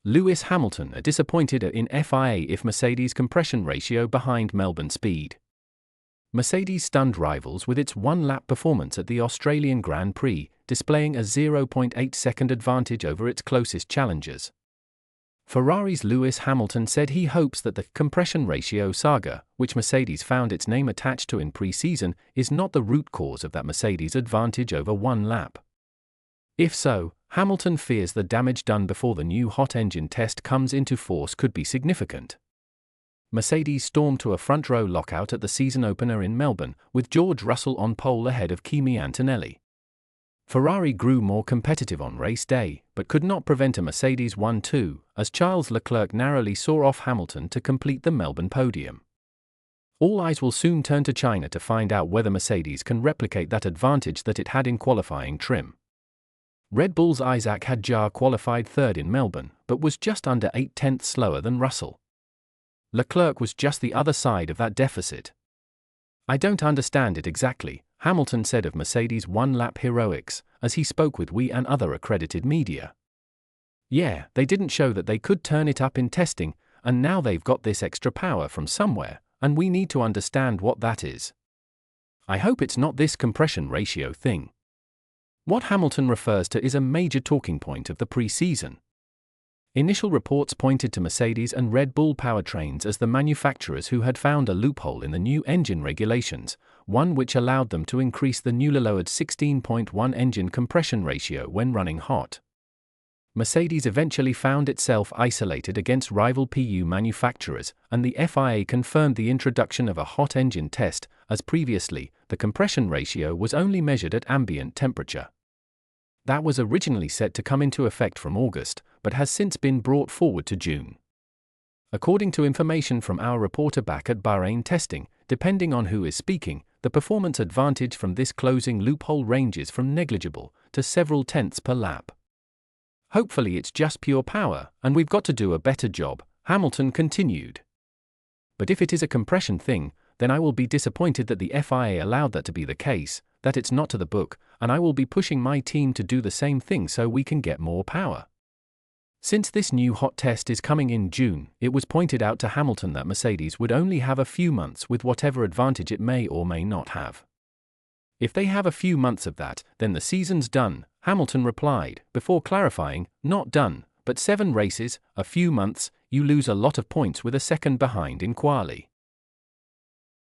Lewis Hamilton are disappointed in FIA if Mercedes compression ratio behind Melbourne speed. Mercedes stunned rivals with its one-lap performance at the Australian Grand Prix, displaying a 0.8-second advantage over its closest challengers. Ferrari's Lewis Hamilton said he hopes that the compression ratio saga, which Mercedes found its name attached to in pre-season, is not the root cause of that Mercedes' advantage over one lap. If so, Hamilton fears the damage done before the new hot engine test comes into force could be significant. Mercedes stormed to a front-row lockout at the season opener in Melbourne, with George Russell on pole ahead of Kimi Antonelli. Ferrari grew more competitive on race day, but could not prevent a Mercedes 1-2, as Charles Leclerc narrowly saw off Hamilton to complete the Melbourne podium. All eyes will soon turn to China to find out whether Mercedes can replicate that advantage that it had in qualifying trim. Red Bull's Isaac Hadjar qualified third in Melbourne, but was just under 0.8 slower than Russell. Leclerc was just the other side of that deficit. "I don't understand it exactly," Hamilton said of Mercedes' one-lap heroics, as he spoke with WE and other accredited media. "Yeah, they didn't show that they could turn it up in testing, and now they've got this extra power from somewhere, and we need to understand what that is. I hope it's not this compression ratio thing." What Hamilton refers to is a major talking point of the pre-season. Initial reports pointed to Mercedes and Red Bull powertrains as the manufacturers who had found a loophole in the new engine regulations, one which allowed them to increase the newly lowered 16.1 engine compression ratio when running hot. Mercedes eventually found itself isolated against rival PU manufacturers, and the FIA confirmed the introduction of a hot engine test, as previously, the compression ratio was only measured at ambient temperature. That was originally set to come into effect from August, but has since been brought forward to June. According to information from our reporter back at Bahrain testing, depending on who is speaking, the performance advantage from this closing loophole ranges from negligible to several tenths per lap. "Hopefully it's just pure power, and we've got to do a better job," Hamilton continued. "But if it is a compression thing, then I will be disappointed that the FIA allowed that to be the case, that it's not to the book, and I will be pushing my team to do the same thing so we can get more power." Since this new hot test is coming in June, it was pointed out to Hamilton that Mercedes would only have a few months with whatever advantage it may or may not have. "If they have a few months of that, then the season's done," Hamilton replied, before clarifying, "Not done, but 7 races, a few months, you lose a lot of points with a second behind in quali."